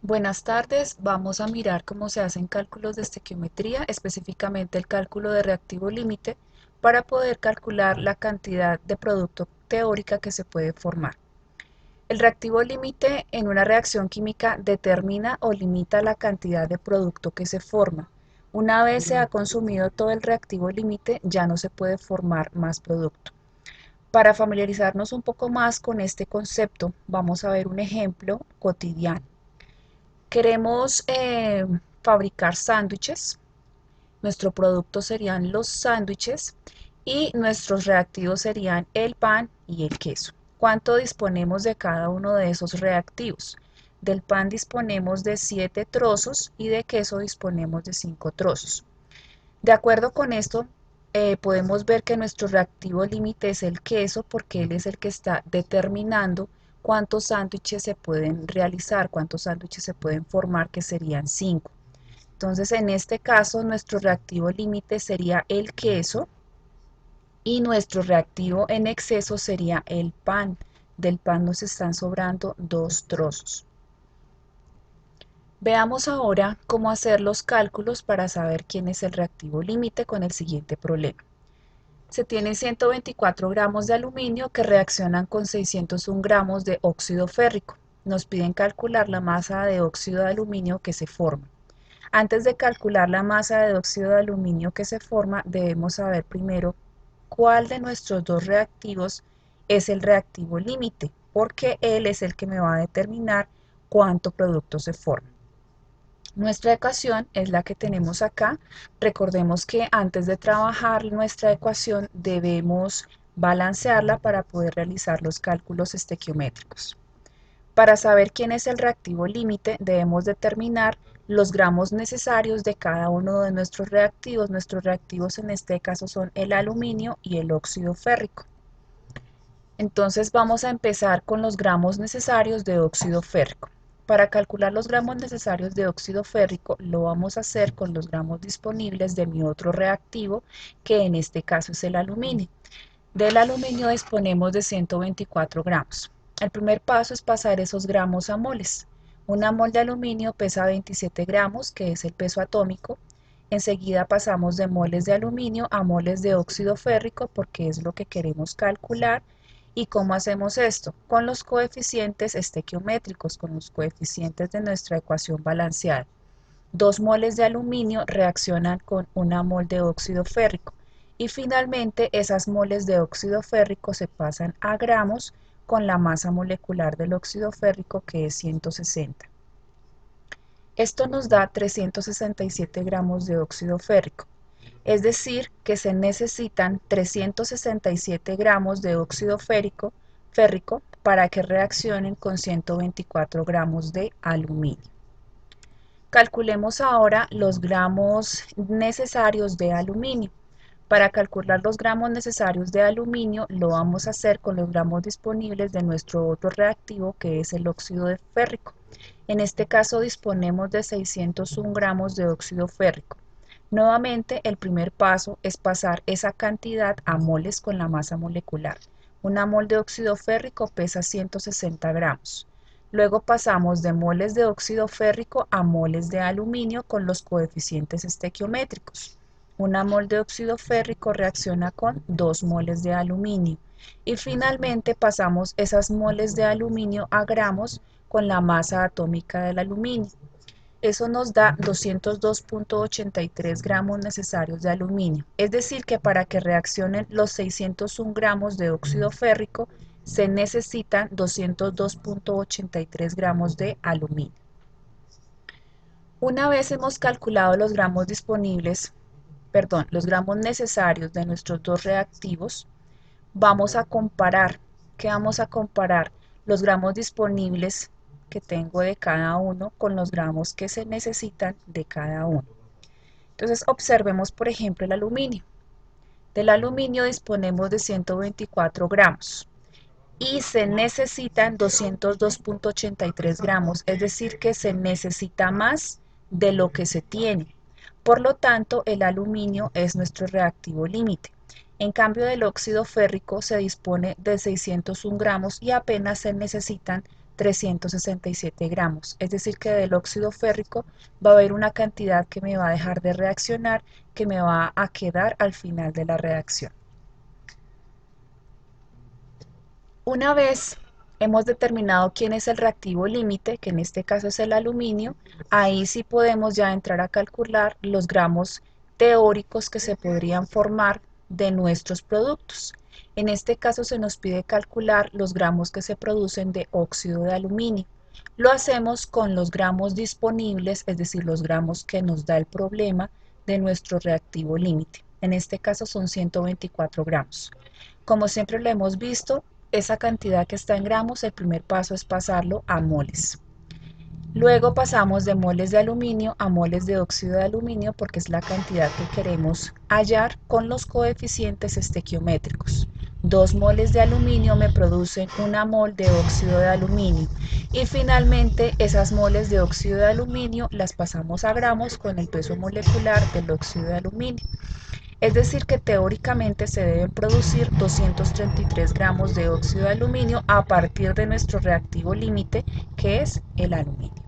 Buenas tardes, vamos a mirar cómo se hacen cálculos de estequiometría, específicamente el cálculo de reactivo límite, para poder calcular la cantidad de producto teórica que se puede formar. El reactivo límite en una reacción química determina o limita la cantidad de producto que se forma. Una vez se ha consumido todo el reactivo límite, ya no se puede formar más producto. Para familiarizarnos un poco más con este concepto, vamos a ver un ejemplo cotidiano. Queremos fabricar sándwiches. Nuestro producto serían los sándwiches y nuestros reactivos serían el pan y el queso. ¿Cuánto disponemos de cada uno de esos reactivos? Del pan disponemos de 7 trozos y de queso disponemos de 5 trozos. De acuerdo con esto, podemos ver que nuestro reactivo límite es el queso porque él es el que está determinando cuántos sándwiches se pueden realizar, cuántos sándwiches se pueden formar, que serían 5. Entonces, en este caso, nuestro reactivo límite sería el queso y nuestro reactivo en exceso sería el pan. Del pan nos están sobrando 2 trozos. Veamos ahora cómo hacer los cálculos para saber quién es el reactivo límite con el siguiente problema. Se tienen 124 gramos de aluminio que reaccionan con 601 gramos de óxido férrico. Nos piden calcular la masa de óxido de aluminio que se forma. Antes de calcular la masa de óxido de aluminio que se forma, debemos saber primero cuál de nuestros dos reactivos es el reactivo límite, porque él es el que me va a determinar cuánto producto se forma. Nuestra ecuación es la que tenemos acá. Recordemos que antes de trabajar nuestra ecuación debemos balancearla para poder realizar los cálculos estequiométricos. Para saber quién es el reactivo límite debemos determinar los gramos necesarios de cada uno de nuestros reactivos. Nuestros reactivos en este caso son el aluminio y el óxido férrico. Entonces vamos a empezar con los gramos necesarios de óxido férrico. Para calcular los gramos necesarios de óxido férrico lo vamos a hacer con los gramos disponibles de mi otro reactivo, que en este caso es el aluminio. Del aluminio disponemos de 124 gramos. El primer paso es pasar esos gramos a moles. Una mol de aluminio pesa 27 gramos, que es el peso atómico. Enseguida pasamos de moles de aluminio a moles de óxido férrico porque es lo que queremos calcular. ¿Y cómo hacemos esto? Con los coeficientes estequiométricos, con los coeficientes de nuestra ecuación balanceada. 2 moles de aluminio reaccionan con 1 mol de óxido férrico y finalmente esas moles de óxido férrico se pasan a gramos con la masa molecular del óxido férrico, que es 160. Esto nos da 367 gramos de óxido férrico, es decir, que se necesitan 367 gramos de óxido férrico para que reaccionen con 124 gramos de aluminio. Calculemos ahora los gramos necesarios de aluminio. Para calcular los gramos necesarios de aluminio lo vamos a hacer con los gramos disponibles de nuestro otro reactivo, que es el óxido de férrico. En este caso disponemos de 601 gramos de óxido férrico. Nuevamente, el primer paso es pasar esa cantidad a moles con la masa molecular. Una mol de óxido férrico pesa 160 gramos. Luego pasamos de moles de óxido férrico a moles de aluminio con los coeficientes estequiométricos. Una mol de óxido férrico reacciona con 2 moles de aluminio. Y finalmente pasamos esas moles de aluminio a gramos con la masa atómica del aluminio. Eso nos da 202.83 gramos necesarios de aluminio. Es decir, que para que reaccionen los 601 gramos de óxido férrico, se necesitan 202.83 gramos de aluminio. Una vez hemos calculado los gramos disponibles, perdón, los gramos necesarios de nuestros dos reactivos, vamos a comparar. ¿Qué vamos a comparar? Los gramos disponibles que tengo de cada uno con los gramos que se necesitan de cada uno. Entonces observemos por ejemplo el aluminio. Del aluminio disponemos de 124 gramos y se necesitan 202.83 gramos, es decir que se necesita más de lo que se tiene. Por lo tanto, el aluminio es nuestro reactivo límite. En cambio, del óxido férrico se dispone de 601 gramos y apenas se necesitan 367 gramos. Es decir, que del óxido férrico va a haber una cantidad que me va a dejar de reaccionar, que me va a quedar al final de la reacción. Una vez hemos determinado quién es el reactivo límite, que en este caso es el aluminio, ahí sí podemos ya entrar a calcular los gramos teóricos que se podrían formar de nuestros productos. En este caso se nos pide calcular los gramos que se producen de óxido de aluminio. Lo hacemos con los gramos disponibles, es decir, los gramos que nos da el problema de nuestro reactivo límite. En este caso son 124 gramos. Como siempre lo hemos visto, esa cantidad que está en gramos, el primer paso es pasarlo a moles. Luego pasamos de moles de aluminio a moles de óxido de aluminio porque es la cantidad que queremos hallar con los coeficientes estequiométricos. 2 moles de aluminio me producen 1 mol de óxido de aluminio y finalmente esas moles de óxido de aluminio las pasamos a gramos con el peso molecular del óxido de aluminio. Es decir, que teóricamente se deben producir 233 gramos de óxido de aluminio a partir de nuestro reactivo límite, que es el aluminio.